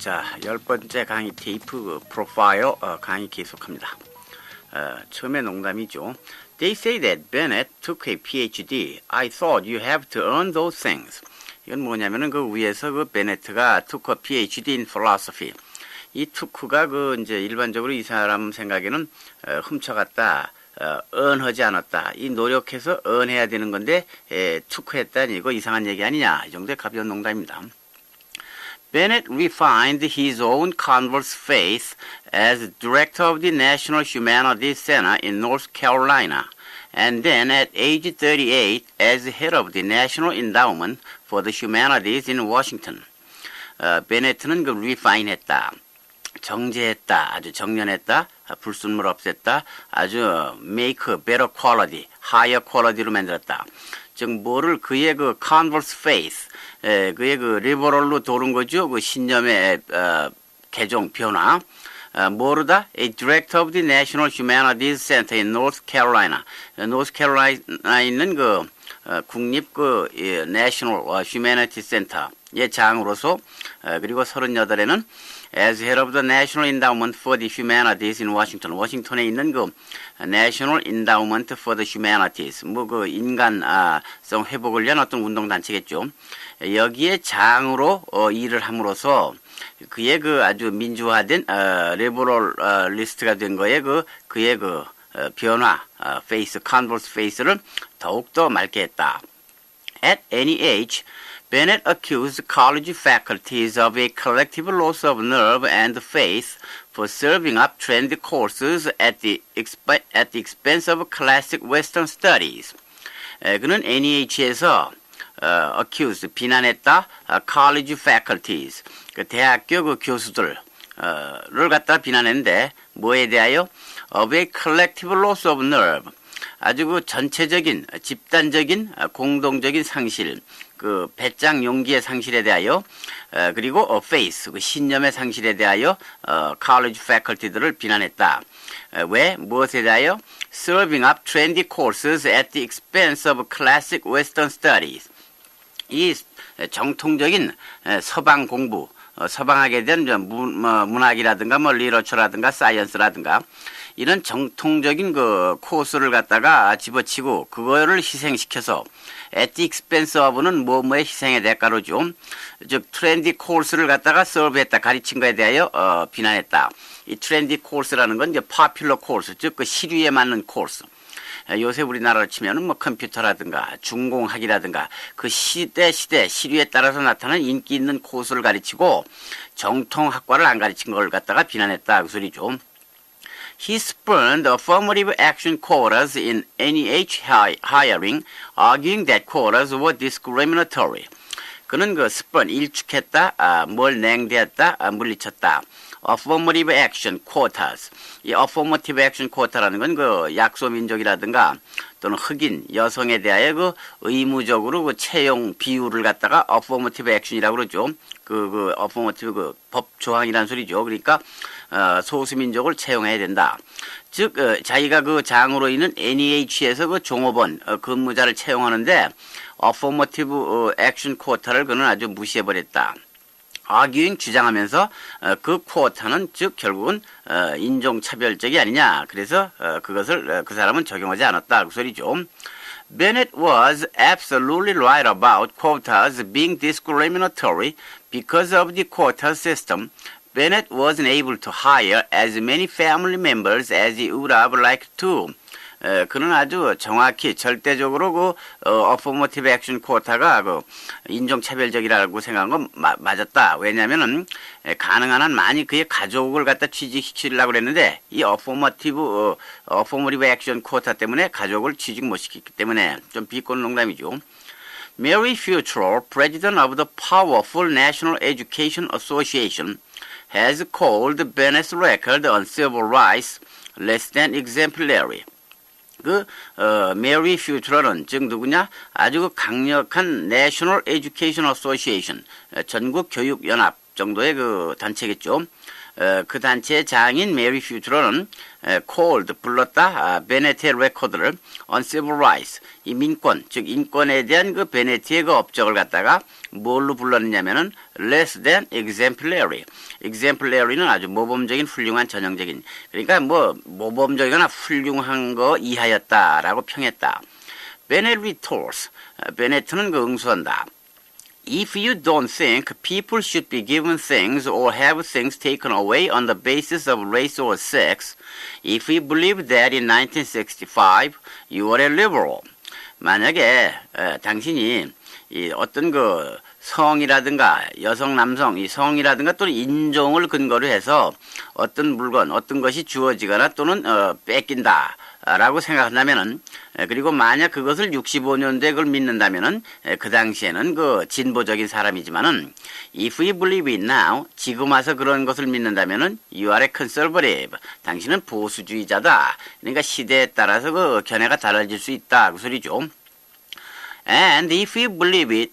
자, 10번째 강의 테이프 프로파일 강의 계속합니다. 처음에 농담이죠. They say that Bennett took a PhD. I thought you have to earn those things. 이건 뭐냐면은 그 위에서 그 베네트가 took a PhD in philosophy. 이 took가 그 이제 일반적으로 이 사람 생각에는 훔쳐갔다. earn하지 않았다. 이 노력해서 earn해야 되는 건데 took 했다니 이거 이상한 얘기 아니냐. 이 정도의 가벼운 농담입니다. Bennett refined his own converse faith as director of the National Humanities Center in North Carolina, and then at age 38 as head of the National Endowment for the Humanities in Washington. 베네트는 그 refine했다, 정제했다, 아주 정연했다, 불순물 없앴다, 아주 make better quality, higher quality로 만들었다. 즉 뭐를 그의 그 converse faith, 그의 그 리버럴로 도는 거죠. 그 신념의 개종 변화. 뭐로다? A director of the National Humanities Center in North Carolina. North Carolina에 있는 그 국립 그 National Humanities Center의 장으로서 그리고 38에는 as head of the National Endowment for the Humanities in Washington. 워싱턴에 있는 그 National Endowment for the Humanities. 뭐 그 인간성 회복을 위한 어떤 운동단체겠죠. 여기에 장으로 일을 함으로써 그의 그 아주 민주화된 리버럴 리스트가 된 거에 그의 그 변화 페이스 컨버스 페이스를 더욱더 맑게 했다. At any age, Bennett accused college faculties of a collective loss of nerve and faith for serving up trendy courses at the expense of classic Western studies. 그는 NEH에서 accused, 비난했다, college faculties, 그 대학교 그 교수들을 갖다 비난했는데, 뭐에 대하여? of a collective loss of nerve. 아주 그 전체적인, 집단적인, 공동적인 상실, 그 배짱 용기의 상실에 대하여, 그리고 faith, 그 신념의 상실에 대하여 college faculty들을 비난했다. 왜? 무엇에 대하여? Serving up trendy courses at the expense of classic Western studies. 이 정통적인 서방 공부, 서방하게 된 문학이라든가 뭐 리터처라든가 사이언스라든가 이런 정통적인 그 코스를 갖다가 집어치고 그거를 희생시켜서 at the expense of는 뭐뭐의 희생의 대가로죠. 즉 트렌디 코스를 갖다가 서브했다, 가르친 거에 대하여 비난했다. 이 트렌디 코스라는 건 이제 popular course, 즉 그 시류에 맞는 코스. 요새 우리나라로 치면은 뭐 컴퓨터라든가 중공학이라든가 그 시대 시류에 따라서 나타나는 인기 있는 코스를 가르치고 정통 학과를 안 가르친 걸 갖다가 비난했다 그 소리죠. He spurned affirmative action quotas in NEH hiring, arguing that quotas were discriminatory. 그는 그 spurn, 일축했다, 뭘 냉대했다, 물리쳤다. affirmative action quotas. 이 affirmative action quota라는 건 그 약소민족이라든가 또는 흑인, 여성에 대하여 그 의무적으로 그 채용 비율을 갖다가 affirmative action이라고 그러죠. 그 affirmative 그 법 조항이라는 소리죠. 그러니까 소수민족을 채용해야 된다. 즉 자기가 그 장으로 있는 NEH에서 그 종업원 근무자를 채용하는데 affirmative action quota를 그는 아주 무시해버렸다. arguing 주장하면서 그 쿼터는 즉 결국은 인종차별적이 아니냐. 그래서 그것을 그 사람은 적용하지 않았다. 그 소리죠. Bennett was absolutely right about quotas being discriminatory because of the quota system. Bennett wasn't able to hire as many family members as he would have liked to. 그는 아주 정확히 절대적으로 그 affirmative action quota가 그 인종차별적이라고 생각한 건 맞았다. 왜냐면은 가능한 한 많이 그의 가족을 갖다 취직시키려고 그랬는데 이 affirmative action quota 때문에 가족을 취직 못 시켰기 때문에 좀 비꼬는 농담이죠. Mary Futrell, president of the powerful National Education Association, has called Bennett's record on civil rights less than exemplary. 메리 퓨트럴은 즉 누구냐? 아주 강력한 National Education Association, 전국 교육 연합 정도의 그 단체겠죠. 그 단체의 장인 메리 퓨트로는 called 불렀다 베네트의 레코드를 on civil rights 이 민권 즉 인권에 대한 그 베네트의 그 업적을 갖다가 뭘로 불렀느냐면은 less than exemplary. exemplary는 아주 모범적인 훌륭한 전형적인 그러니까 뭐 모범적이거나 훌륭한 거 이하였다라고 평했다. 베네트 retorts 베네트는 그 응수한다. If you don't think people should be given things or have things taken away on the basis of race or sex, if you believe that in 1965 you are a liberal. 만약에 당신이 이 어떤 그 성이라든가 여성, 남성, 이 성이라든가 또는 인종을 근거로 해서 어떤 물건, 어떤 것이 주어지거나 또는 뺏긴다. 라고 생각한다면은 그리고 만약 그것을 65년도에 그걸 믿는다면은 그 당시에는 그 진보적인 사람이지만은 if you believe it now 지금 와서 그런 것을 믿는다면은 you are a conservative 당신은 보수주의자다. 그러니까 시대에 따라서 그 견해가 달라질 수 있다 그 소리죠. And if you believe it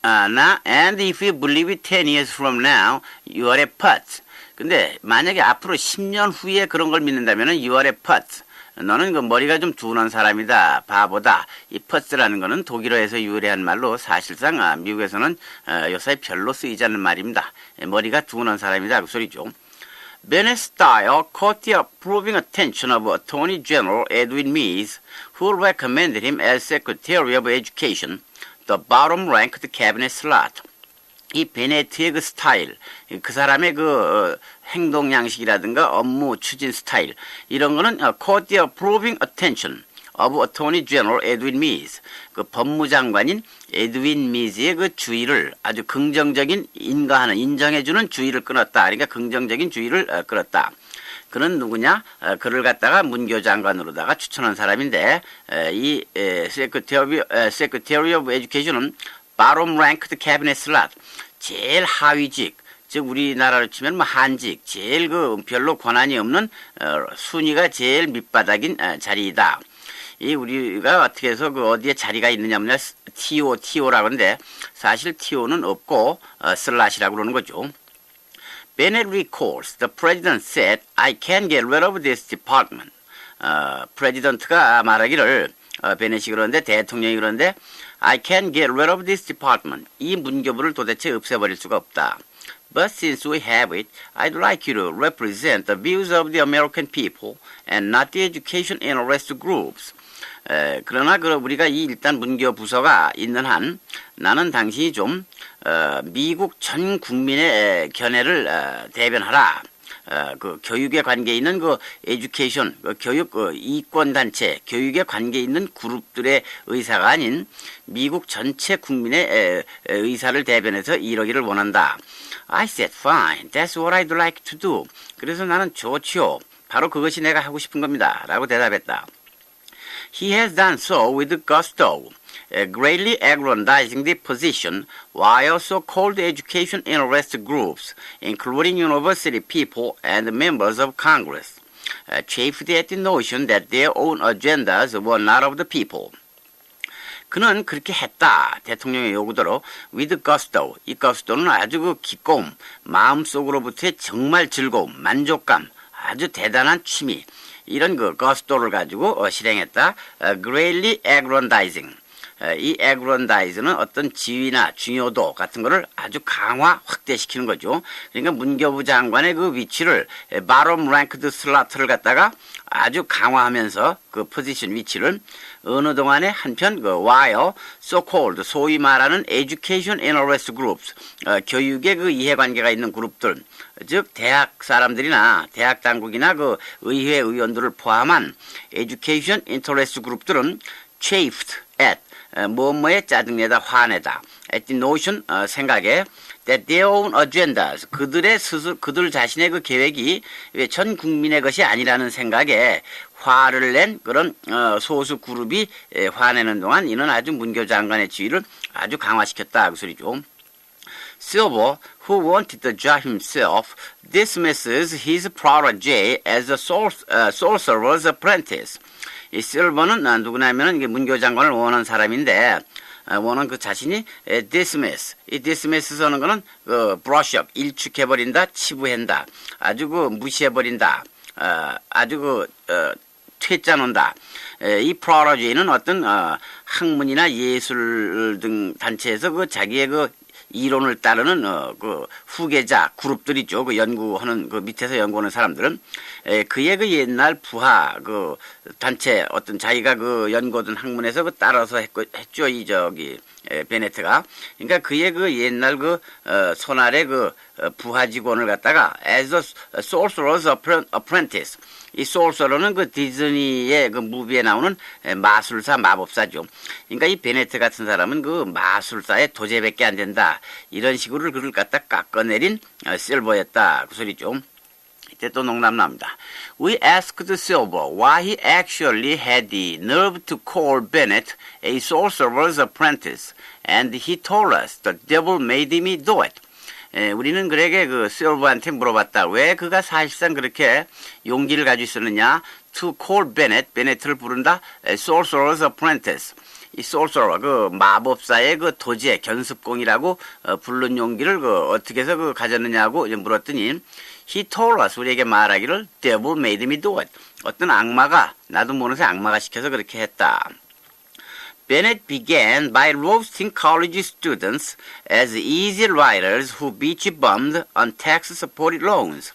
and if you believe it 10 years from now you are a put. 근데 만약에 앞으로 10년 후에 그런 걸 믿는다면은 you are a put. 너는 그 머리가 좀 둔한 사람이다, 바보다. 이 퍼스라는 거는 독일어에서 유래한 말로 사실상 미국에서는 요새 별로 쓰이지 않는 말입니다. 머리가 둔한 사람이다 그 소리죠. Bennett's style caught the approving attention of Attorney General Edwin Meese, who recommended him as Secretary of Education, the bottom-ranked cabinet slot. 이 베네트의 그 스타일, 그 사람의 그 행동 양식이라든가 업무 추진 스타일 이런 거는 caught the approving attention of Attorney General Edwin Meese 그 법무장관인 에드윈 미즈의 그 주의를 아주 긍정적인 인정해주는 주의를 끊었다. 그러니까 긍정적인 주의를 끌었다. 그는 누구냐? 그를 갖다가 문교장관으로다가 추천한 사람인데 이 Secretary of Education은 bottom ranked cabinet slot 제일 하위직 즉 우리나라로 치면 뭐 한직 제일 그 별로 권한이 없는 순위가 제일 밑바닥인 자리이다. 이 우리가 어떻게 해서 그 어디에 자리가 있느냐면 TO라고 하는데 사실 TO는 없고 슬롯이라고 그러는 거죠. Bennett recalls the president said, I can't get rid of this department. 프레지던트가 말하기를 베넷이 그러는데 대통령이 그러는데 I can't get rid of this department. 이 문교부를 도대체 없애버릴 수가 없다. But since we have it, I'd like you to represent the views of the American people and not the education interest groups. 그러나 우리가 이 일단 문교 부서가 있는 한 나는 당신이 좀 미국 전 국민의 견해를 대변하라. 그 교육에 관계 있는 그 에듀케이션, 교육 이권 단체, 교육에 관계 있는 그룹들의 의사가 아닌 미국 전체 국민의 의사를 대변해서 이러기를 원한다. I said fine, that's what I'd like to do. 그래서 나는 좋지요. 바로 그것이 내가 하고 싶은 겁니다. 라고 대답했다. He has done so with gusto, greatly aggrandizing the position while so-called education interest groups, including university people and members of Congress, chafed at the notion that their own agendas were not of the people. 그는 그렇게 했다. 대통령의 요구대로 with gusto. 이 gusto는 아주 그 기꺼움, 마음속으로부터의 정말 즐거움, 만족감, 아주 대단한 취미. 이런 그 gusto를 가지고 실행했다. greatly aggrandizing. 이 aggrandize는 어떤 지위나 중요도 같은 거를 아주 강화, 확대시키는 거죠. 그러니까 문교부 장관의 그 위치를 bottom ranked slot를 갖다가 아주 강화하면서 그 포지션 위치를 어느 동안에 한편 그 while so-called 소위 말하는 education interest groups 교육에 그 이해관계가 있는 그룹들 즉 대학 사람들이나 대학 당국이나 그 의회 의원들을 포함한 education interest 그룹들은 chafed at 뭐뭐에 짜증내다 화내다 at the notion 생각에 that their own agendas 그들 자신의 그 계획이 전 국민의 것이 아니라는 생각에 화를 낸 그런 소수 그룹이 화내는 동안 이는 아주 문교 장관의 지위를 아주 강화시켰다 그 소리죠. Silver, who wanted the job himself, dismisses his protege as a sorcerer's apprentice. 이 실버는 누구냐면은 이게 문교 장관을 원하는 사람인데 원은 그 자신이 dismiss. 이 dismiss 하는 거는 그 brush up, 일축해버린다, 치부한다. 아주 그 무시해버린다. 아주 그 퇴짜 놓는다. 이 프로로지는 어떤 학문이나 예술 등 단체에서 그 자기의 그 이론을 따르는 그 후계자 그룹들이죠. 그 연구하는 그 밑에서 연구하는 사람들은 그의 그 옛날 부하 그 단체 어떤 자기가 그 연구하던 학문에서 그 따라서 했죠. 이 베네트가. 그러니까 그의 그 옛날 그 손아래 그 부하 직원을 갖다가 as a sorcerer's apprentice. 이 sorcerer는 그 디즈니의 그 무비에 나오는 마술사, 마법사죠. 그러니까 이 베네트 같은 사람은 그 마술사의 도제밖에 안 된다. 이런 식으로 그를 갖다 깎아내린 실버였다. 그 소리죠. 이때 또 농담 나옵니다. We asked Silver why he actually had the nerve to call Bennett a sorcerer's apprentice, and he told us the devil made him do it. 우리는 그에게 그 실버한테 물어봤다. 왜 그가 사실상 그렇게 용기를 가지고 있었느냐? To call Bennett, 베네트를 부른다. Sorcerer's apprentice. 이 sorcerer, 그 마법사의 그 도제, 견습공이라고 부른 용기를 그 어떻게 해서 그 가졌느냐고 물었더니 He told us, 우리에게 말하기를 devil made me do it. 어떤 악마가, 나도 모르는 새 악마가 시켜서 그렇게 했다. Bennett began by roasting college students as easy riders who beach bummed on tax-supported loans.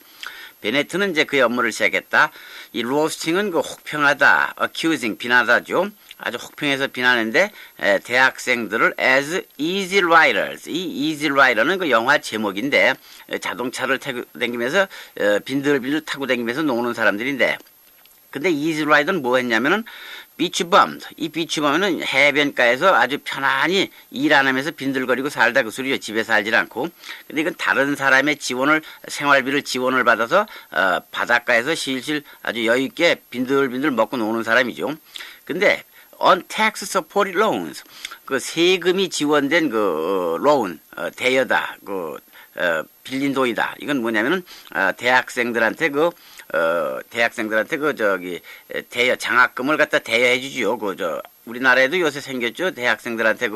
베네트는 이제 그의 업무를 시작했다. 이 로스팅은 그 혹평하다, accusing, 비난하다죠. 아주 혹평해서 비난하는데 대학생들을 as easy riders. 이 easy rider는 그 영화 제목인데 자동차를 타고 다니면서 빈들빈들 타고 다니면서 노는 사람들인데 근데 easy rider는 뭐 했냐면은 비치 범. 이 비치 범은 해변가에서 아주 편안히 일 안 하면서 빈들거리고 살다 그 소리죠. 집에 살질 않고. 근데 이건 다른 사람의 지원을, 생활비를 지원을 받아서, 바닷가에서 실실 아주 여유있게 빈들빈들 먹고 노는 사람이죠. 근데, on tax supported loans. 그 세금이 지원된 그, loan, 대여다. 그, 빌린 돈이다. 이건 뭐냐면은, 대학생들한테 대여, 장학금을 갖다 대여해 주지요. 우리나라에도 요새 생겼죠. 대학생들한테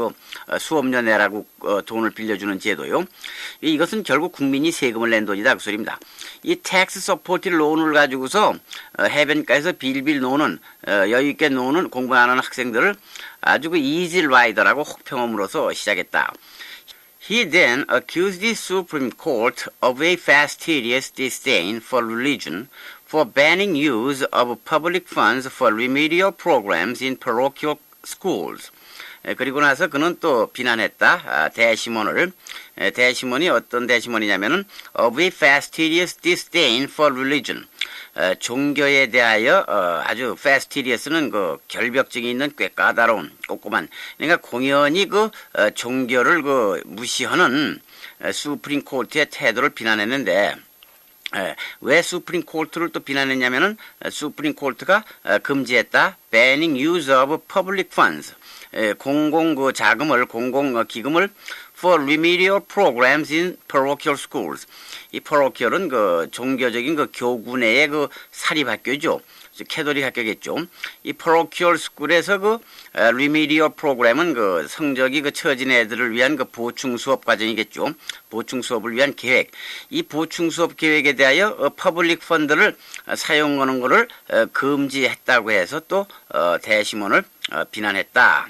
수업료 내라고 돈을 빌려주는 제도요. 이것은 결국 국민이 세금을 낸 돈이다. 그 소리입니다. 이 tax supported loan을 가지고서 해변가에서 빌빌 노는, 여유있게 노는 공부 안 하는 학생들을 아주 그 easy rider라고 혹평함으로써 시작했다. He then accused the Supreme Court of a fastidious disdain for religion for banning use of public funds for remedial programs in parochial schools. 그리고 나서 그는 또 비난했다. 대시몬을. 대시몬이 어떤 대시몬이냐면은 of a fastidious disdain for religion. 종교에 대하여 아주 fastidious는 그 결벽증이 있는 꽤 까다로운 꼼꼼한 그러니까 공연히 그 종교를 그 무시하는 수프림 코트의 태도를 비난했는데 왜 수프림 코트를 또 비난했냐면은 수프림 코트가 금지했다. banning use of public funds. 공공 그 자금을 공공 기금을 for remedial programs in parochial schools. 이 parochial은 그 종교적인 그 교구 내의 그 사립학교죠. 캐톨릭 학교겠죠. 이 parochial school에서 그 remedial program은 그 성적이 그 처진 애들을 위한 그 보충 수업 과정이겠죠. 보충 수업을 위한 계획. 이 보충 수업 계획에 대하여 퍼블릭 펀드를 사용하는 것을 금지했다고 해서 또 대시몬을 비난했다.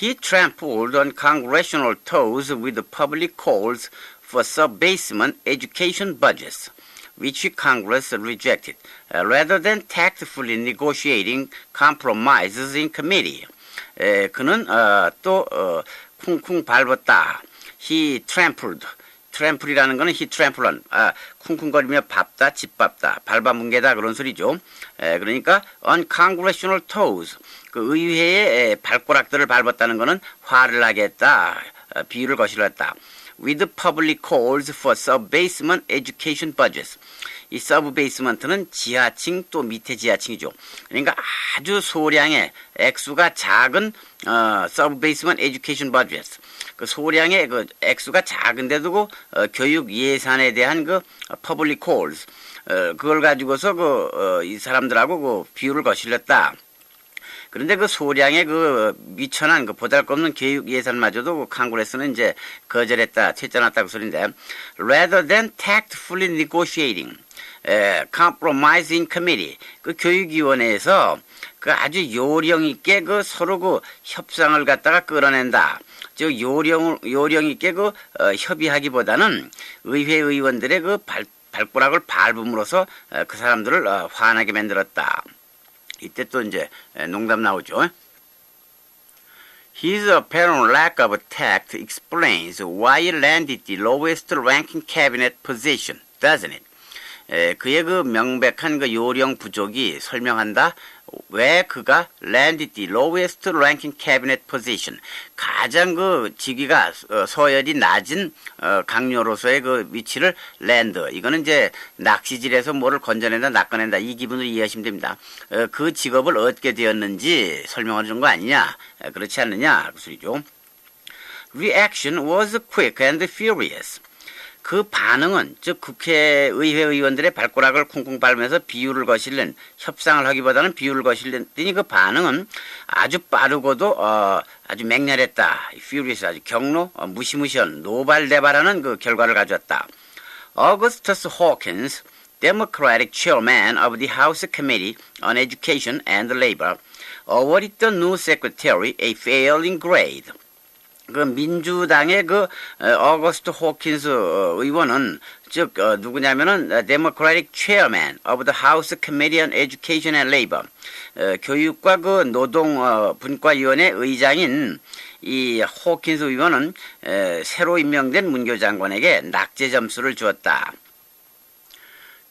He trampled on congressional toes with public calls for sub-basement education budgets, which Congress rejected, rather than tactfully negotiating compromises in committee. 그는 또 쿵쿵 밟았다. He trampled. 트램플이라는 거는 he trample on. 쿵쿵거리며 밟다, 짓밟다, 밟아뭉개다 그런 소리죠. 그러니까 on congressional toes. 그 의회의 발가락들을 밟았다는 거는 화를 나게 했다. 비유를 거실렀다. With public calls for sub-basement education budgets. 이 sub-basement는 지하층 또 밑에 지하층이죠. 그러니까 아주 소량의 액수가 작은 sub-basement education budgets. 그 소량의 그 액수가 작은데도 그 교육 예산에 대한 그 public calls 그걸 가지고서 이 사람들하고 그 비유를 거실렸다. 그런데 그 소량의 그 미천한 그 보잘것없는 교육 예산마저도 그 칸그레스는 이제 거절했다, 퇴짜놨다 그 소리인데, rather than tactfully negotiating, compromise in committee, 그 교육위원회에서 그 아주 요령 있게 그 서로 그 협상을 갖다가 끌어낸다. 즉 요령 있게 그 협의하기보다는 의회 의원들의 그 발가락을 밟음으로써 그 사람들을 화나게 만들었다. 이때 또 이제 농담 나오죠. His apparent lack of tact explains why he landed the lowest ranking cabinet position, doesn't it? 그의 그 명백한 그 요령 부족이 설명한다. 왜 그가 landed the lowest ranking cabinet position, 가장 그 직위가 서열이 낮은 강요로서의 그 위치를 land, 이거는 이제 낚시질에서 뭐를 건져낸다, 낚아낸다 이 기분으로 이해하시면 됩니다. 그 직업을 얻게 되었는지 설명해 준 거 아니냐, 그렇지 않느냐 그 소리죠. Reaction was quick and furious. 그 반응은, 즉 국회의회 의원들의 발가락을 쿵쿵 밟으면서 비유를 거실는, 협상을 하기보다는 비유를 거실랬더니 그 반응은 아주 빠르고도 아주 맹렬했다. furious, 아주 경로, 무시무시한, 노발대발하는 그 결과를 가져왔다. Augustus Hawkins, Democratic chairman of the House Committee on Education and Labor, awarded the new secretary a failing grade. 그 민주당의 그 어거스트 호킨스 의원은, 즉 누구냐면은 Democratic Chairman of the House Committee on Education and Labor, 교육과 그 노동 분과위원회 의장인 이 호킨스 의원은 새로 임명된 문교 장관에게 낙제 점수를 주었다.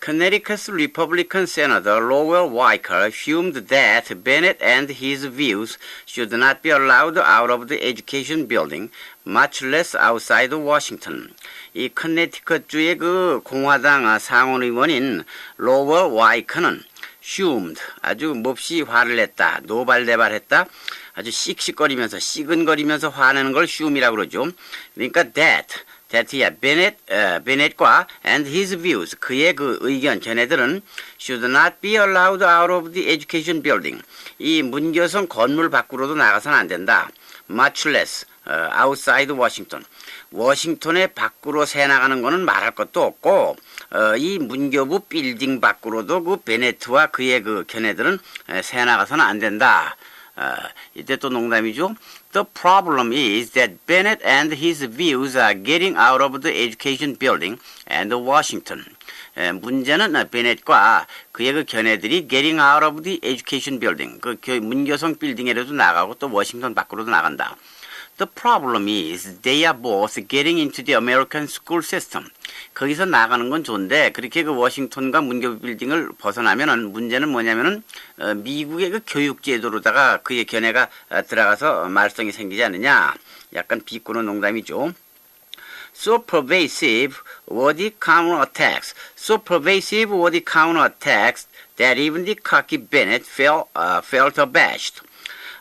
Connecticut's Republican Senator Lowell Weicker fumed that Bennett and his views should not be allowed out of the education building, much less outside Washington. 이 커네티컷주의 그 공화당 상원의원인 로월 와이커는 fumed, 아주 몹시 화를 냈다, 노발대발했다, 아주 씩씩거리면서 시근거리면서 화내는 걸 fume이라고 그러죠. 그러니까 베넷과 and his views, 그의 그 의견, 견해들은 should not be allowed out of the education building, 이 문교성 건물 밖으로도 나가서는 안 된다. much less outside Washington, 워싱턴의 밖으로 새 나가는 거는 말할 것도 없고, 이 문교부 빌딩 밖으로도 그 베네트와 그의 그 견해들은 새 나가서는 안 된다. 이때 또 농담이죠. The problem is that Bennett and his views are getting out of the education building and Washington. 문제는 베넷과 그의 그 견해들이 getting out of the education building, 그 문교성 빌딩에라도 나가고 또 워싱턴 밖으로도 나간다. The problem is they are both getting into the American school system. 거기서 나가는 건 좋은데 그렇게 그 워싱턴과 문교 빌딩을 벗어나면은 문제는 뭐냐면은 미국의 그 교육 제도로다가 그의 견해가 들어가서 말썽이 생기지 않느냐. 약간 비꼬는 농담이죠. So pervasive were the counterattacks. So pervasive were the counterattacks that even the cocky Bennett felt abashed.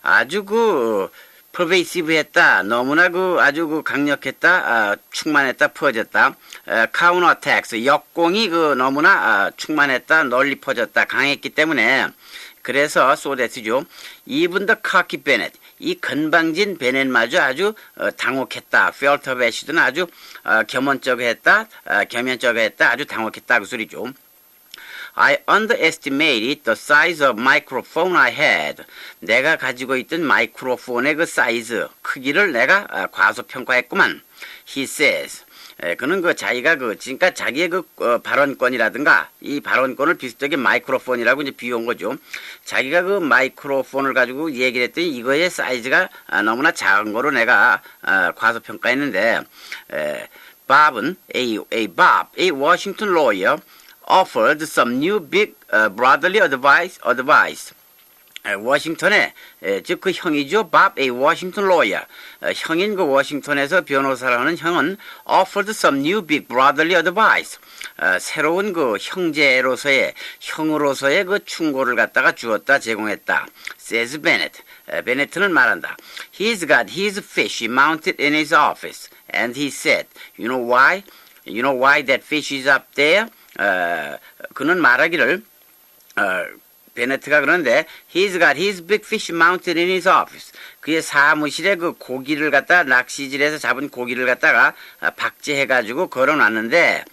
아주 그 pervasive했다, 너무나 그 아주 그 강력했다, 충만했다, 퍼졌다. counterattacks, 역공이 그 너무나 충만했다, 널리 퍼졌다, 강했기 때문에 그래서 so that죠. Even the cocky Bennett, 이 건방진 베넷마저 아주 당혹했다. felt abashed는 아주 겸연쩍어했다, 아주 당혹했다 그 소리죠. I underestimated the size of microphone I had. 내가 가지고 있던 마이크로폰의 그 사이즈, 크기를 내가 과소평가했구만. He says. 그는 그 자기가 그러니까 자기의 그 발언권이라든가 이 발언권을 비슷하게 마이크로폰이라고 이제 비유한 거죠. 자기가 그 마이크로폰을 가지고 얘기를 했더니 이거의 사이즈가 너무나 작은 거로 내가 과소평가했는데, Bob, a Washington lawyer, offered some new big brotherly advice. 워싱턴에 즉 그 형이죠. Bob, a Washington lawyer. 형인 그 워싱턴에서 변호사를 하는 형은 offered some new big brotherly advice. 새로운 그 형제로서의 형으로서의 그 충고를 갖다가 주었다, 제공했다. Says Bennett. 베네트는 말한다. He's got his fish mounted in his office, and he said, you know why that fish is up there? 그는 말하기를 베네트가 그러는데 He's got his big fish mounted in his office. 그의 사무실에 그 고기를 갖다 낚시질해서 잡은 고기를 갖다가 박제해가지고 걸어놨는데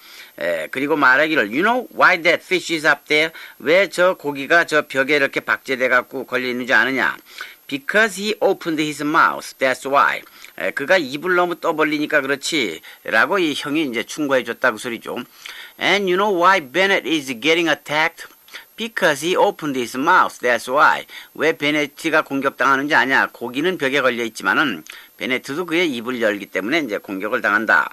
그리고 말하기를 You know why that fish is up there? 왜 저 고기가 저 벽에 이렇게 박제돼갖고 걸려있는지 아느냐? Because he opened his mouth. That's why. 그가 입을 너무 떠벌리니까 그렇지 라고 이 형이 이제 충고해줬다 그 소리죠. And you know why Bennett is getting attacked? Because he opened his mouth. That's why. 왜 베네트가 공격당하는지 아냐? 고기는 벽에 걸려 있지만은 베네트도 그의 입을 열기 때문에 이제 공격을 당한다.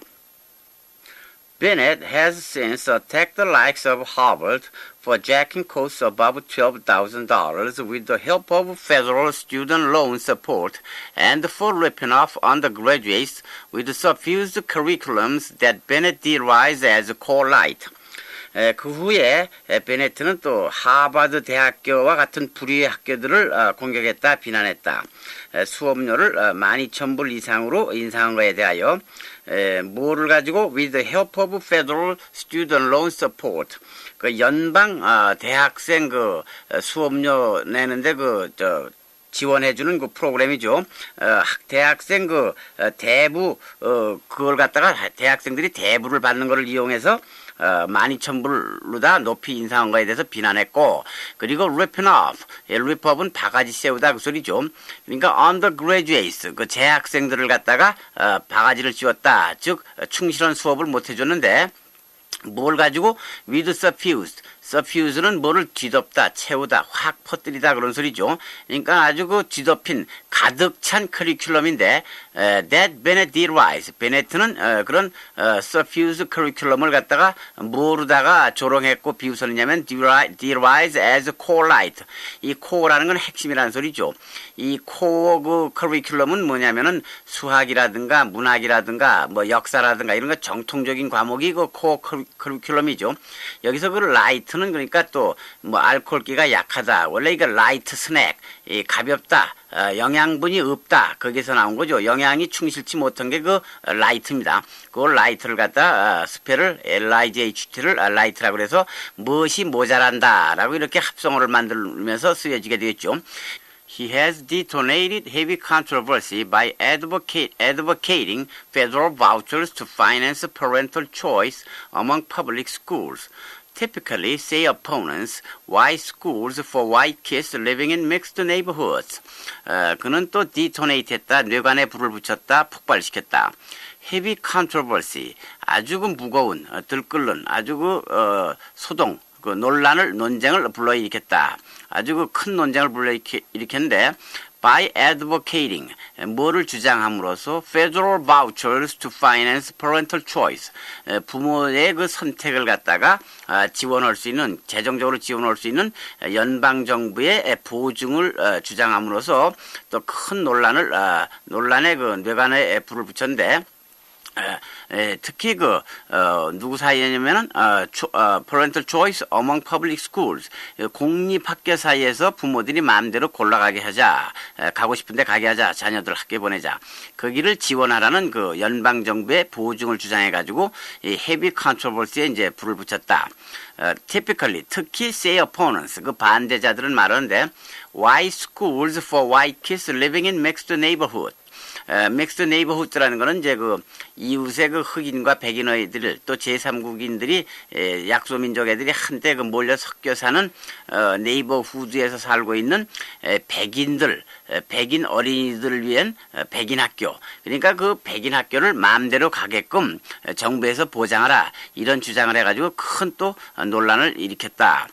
Bennett has since attacked the likes of Harvard for jacking costs above $12,000 with the help of federal student loan support and for ripping off undergraduates with suffused curriculums that Bennett derised as core light. 그 후에 베네트는 또 하버드 대학교와 같은 불의의 학교들을 공격했다, 비난했다. 수업료를 12,000불 이상으로 인상한 것에 대하여 뭐를 가지고 with the help of federal student loan support 그 연방 대학생 그 수업료 내는데 지원해주는 그 프로그램이죠. 대학생 대부 그걸 갖다가 대학생들이 대부를 받는 것을 이용해서 12,000불로다 높이 인상한 것에 대해서 비난했고, 그리고 ripping off, rip-off은 바가지 씌우다 그 소리죠. 그러니까 undergraduates, 그 재학생들을 갖다가 바가지를 씌웠다. 즉 충실한 수업을 못 해줬는데 뭘 가지고 with suffuse는 뭐를 뒤덮다, 채우다, 확 퍼뜨리다 그런 소리죠. 그러니까 아주 그 뒤덮인 가득 찬 커리큘럼인데 that Bennett derised. 베네트는 그런 suffused 커리큘럼을 갖다가 모르다가 조롱했고 비웃었냐면 derised as core light. 이 core라는 건 핵심이라는 소리죠. 이 core 그 커리큘럼은 뭐냐면은 수학이라든가 문학이라든가 뭐 역사라든가 이런 거 정통적인 과목이 그 core 커리큘럼이죠. 여기서 그 라이트는 그러니까 또 뭐 알코올기가 약하다. 원래 이거 라이트 스낵, 가볍다. 영양분이 없다. 거기서 나온 거죠. 영양이 충실치 못한 게 그 라이트입니다. 그 라이트를 갖다 스펠을 LIGHT를 라이트라고 그래서 무엇이 모자란다라고 이렇게 합성어를 만들면서 쓰여지게 되었죠. He has detonated heavy controversy by advocating federal vouchers to finance parental choice among public schools. Typically, say opponents, why schools for white kids living in mixed neighborhoods. 그는 또 detonate했다, 뇌관에 불을 붙였다, 폭발시켰다. Heavy controversy, 아주 그 무거운, 들끓는, 아주 그 소동, 그 논쟁을 불러일으켰다. 아주 그 큰 논쟁을 불러일으켰는데 by advocating, 뭐를 주장함으로써 federal vouchers to finance parental choice, 부모의 그 선택을 갖다가 지원할 수 있는, 재정적으로 지원할 수 있는 연방정부의 보증을 주장함으로써 또 큰 논란에 그 뇌관에 불을 붙였는데 특히 누구 사이냐면은 parental choice among public schools, 공립학교 사이에서 부모들이 마음대로 골라가게 하자, 가고 싶은데 가게 하자, 자녀들 학교에 보내자, 거기를 지원하라는 그 연방 정부의 보증을 주장해가지고 이 heavy controversy에 이제 불을 붙였다. typically, 특히 say opponents, 그 반대자들은 말하는데 why schools for white kids living in mixed neighborhood. 믹스드 네이버후드라는 거는 이제 그 이웃의 그 흑인과 백인어이들 또 제3국인들이 약소민족 애들이 한때 그 몰려 섞여 사는 네이버후드에서 살고 있는 백인들, 백인 어린이들을 위한 백인 학교. 그러니까 그 백인 학교를 마음대로 가게끔 정부에서 보장하라. 이런 주장을 해가지고 큰 또 논란을 일으켰다.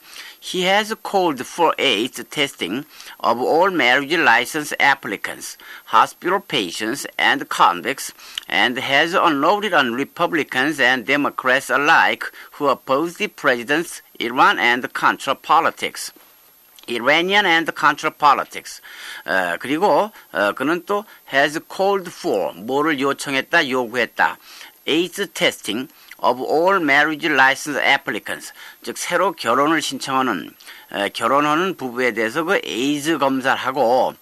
He has called for AIDS testing of all marriage license applicants, hospital patients, and convicts, and has unloaded on Republicans and Democrats alike who oppose the president's Iran and Contra politics. Iranian and Contra politics. 그리고 그는 또 has called for, 뭐를 요청했다, 요구했다. AIDS testing of all marriage license applicants, 즉 새로 결혼을 신청하는 결혼하는 부부에 대해서 그 에이즈 검사를 하고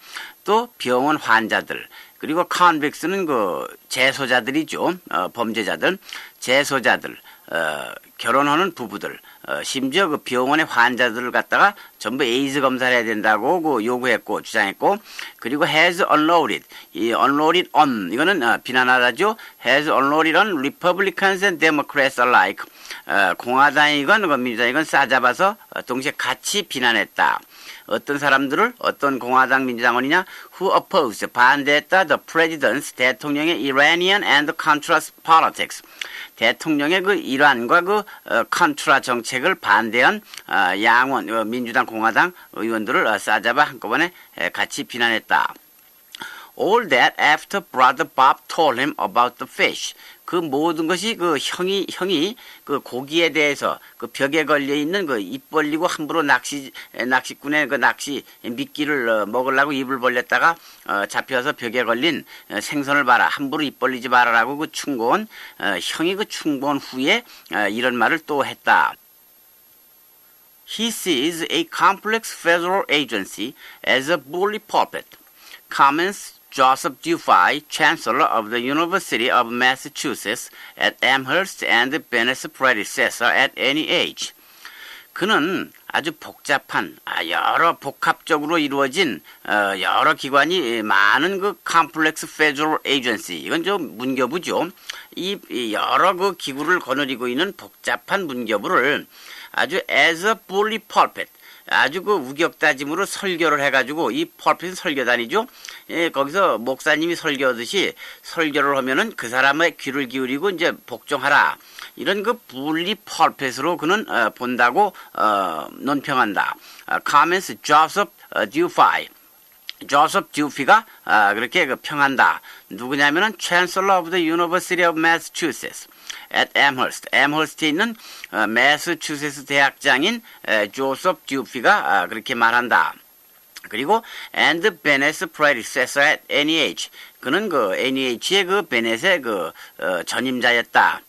또 병원 환자들 그리고 convicts는 그 재소자들이죠. 범죄자들, 재소자들, 결혼하는 부부들, 심지어 그 병원의 환자들을 갖다가 전부 에이즈 검사를 해야 된다고 그 요구했고 주장했고 그리고 has unloaded 이 unloaded on 이거는 비난하다죠. has unloaded on Republicans and Democrats alike 공화당이건 민주당이건 싸잡아서 동시에 같이 비난했다. 어떤 사람들을 어떤 공화당 민주당원이냐 who opposed 반대했다 the president's 대통령의 Iranian and Contras politics 대통령의 그 이란과 그 컨트라 정책을 반대한 양원 민주당 공화당 의원들을 싸잡아 한꺼번에 같이 비난했다. All that after brother Bob told him about the fish. 그 모든 것이 그 형이 그 고기에 대해서 그 벽에 걸려 있는 그 입 벌리고 함부로 낚시꾼의 그 낚시 미끼를 먹으려고 입을 벌렸다가 잡혀서 벽에 걸린 생선을 봐라 함부로 입 벌리지 말아라고 그 충고한 형이 그 충고한 후에 이런 말을 또 했다. He sees a complex federal agency as a bully puppet. Comments Joseph Dufay, Chancellor of the University of Massachusetts at Amherst and Bennett's predecessor at NEH. 그는 아주 복잡한, 여러 복합적으로 이루어진 여러 기관이 많은 그 컴플렉스 페더럴 에이전시, 이건 좀 문교부죠. 이 여러 그 기구를 거느리고 있는 복잡한 문교부를 아주 as a bully pulpit, 아주 그 우격다짐으로 설교를 해가지고 이 펄핏 설교단이죠. 거기서 목사님이 설교하듯이 설교를 하면은 그 사람의 귀를 기울이고 이제 복종하라. 이런 그 분리 펄핏으로 그는 본다고 논평한다. Comments Joseph Dufay. 조셉 듀피가 그렇게 그 평한다. 누구냐면은 Chancellor of the University of Massachusetts at Amherst. Amherst에 있는 매사추세츠 대학장인 조셉 듀피가 그렇게 말한다. 그리고 and Bennett's predecessor at NEH. 그는 그 NEH의 그 베넷의 그 전임자였다.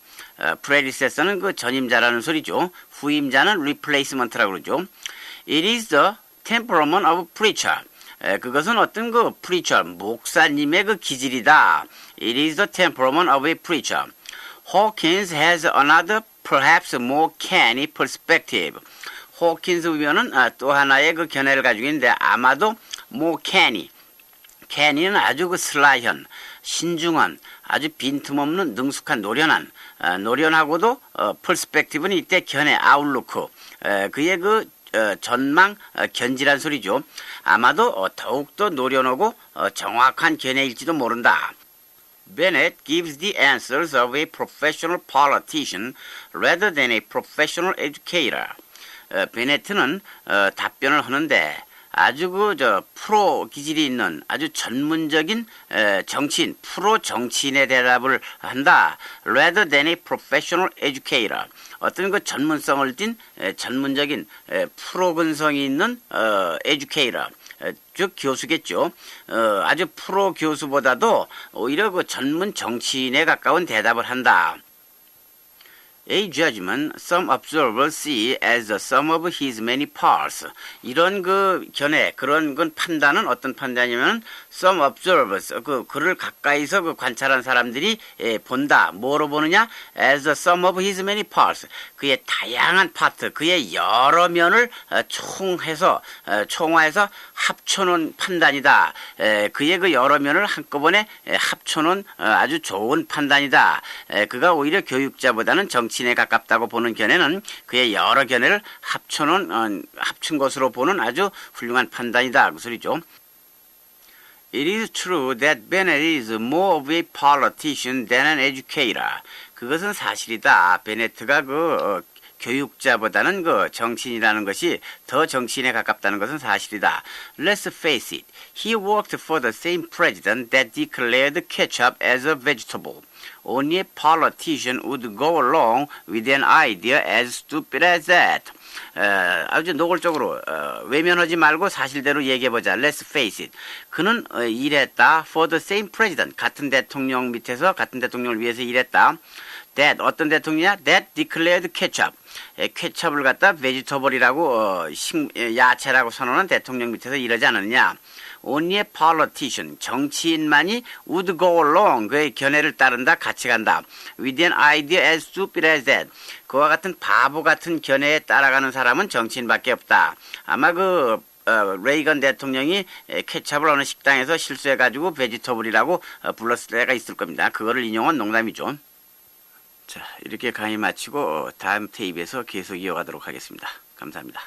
predecessor는 그 전임자라는 소리죠. 후임자는 replacement라고 그러죠. It is the temperament of preacher. 그것은 어떤 그 preacher, 목사님의 그 기질이다. It is the temperament of a preacher. Hawkins has another, perhaps more canny perspective. 호킨스 의원은 또 하나의 그 견해를 가지고 있는데 아마도 more canny. canny는 아주 그 슬라이한, 신중한, 아주 빈틈없는 능숙한 노련한, 노련하고도 perspective는 이때 견해, 아웃루크. 그의 그 전망, 견지란 소리죠. 아마도 더욱더 노련하고 정확한 견해일지도 모른다. Bennett gives the answers of a professional politician rather than a professional educator. 베네트는 답변을 하는데 아주 프로 기질이 있는 아주 전문적인 정치인, 프로 정치인의 대답을 한다. Rather than a professional educator. 어떤 그 전문성을 띤 전문적인 프로 근성이 있는 educator. 즉 교수겠죠. 아주 프로 교수보다도 오히려 그 전문 정치인에 가까운 대답을 한다. A judgment some observers see as the sum of his many parts. 이런 그 견해, 그런 건 판단은 어떤 판단이냐면 some observers, 그를 가까이서 그 관찰한 사람들이 본다. 뭐로 보느냐? As the sum of his many parts. 그의 다양한 파트, 그의 여러 면을 총화해서 합쳐놓은 판단이다. 그의 그 여러 면을 한꺼번에 합쳐놓은 아주 좋은 판단이다. 그가 오히려 교육자보다는 정치인에 가깝다고 보는 견해는 그의 여러 견해를 합친 것으로 보는 아주 훌륭한 판단이다. 그 소리죠. It is true that Bennett is more of a politician than an educator. 그것은 사실이다. 베네트가 교육자보다는 정치인이라는 것이 더 정치인에 가깝다는 것은 사실이다. Let's face it. He worked for the same president that declared ketchup as a vegetable. Only a politician would go along with an idea as stupid as that. 아주 노골적으로 외면하지 말고 사실대로 얘기해보자. Let's face it. 그는 일했다. For the same president. 같은 대통령 밑에서 같은 대통령을 위해서 일했다. that 어떤 대통령이냐? that declared ketchup. 케첩을 갖다 vegetable이라고 야채라고 선언한 대통령 밑에서 이러지 않았느냐? Only a politician, 정치인만이 would go along, 그의 견해를 따른다, 같이 간다. With an idea as stupid as that. 그와 같은 바보 같은 견해에 따라가는 사람은 정치인밖에 없다. 아마 레이건 대통령이 케찹을 어느 식당에서 실수해가지고 베지터블이라고 불렀을 때가 있을 겁니다. 그거를 인용한 농담이죠. 자, 이렇게 강의 마치고 다음 테이프에서 계속 이어가도록 하겠습니다. 감사합니다.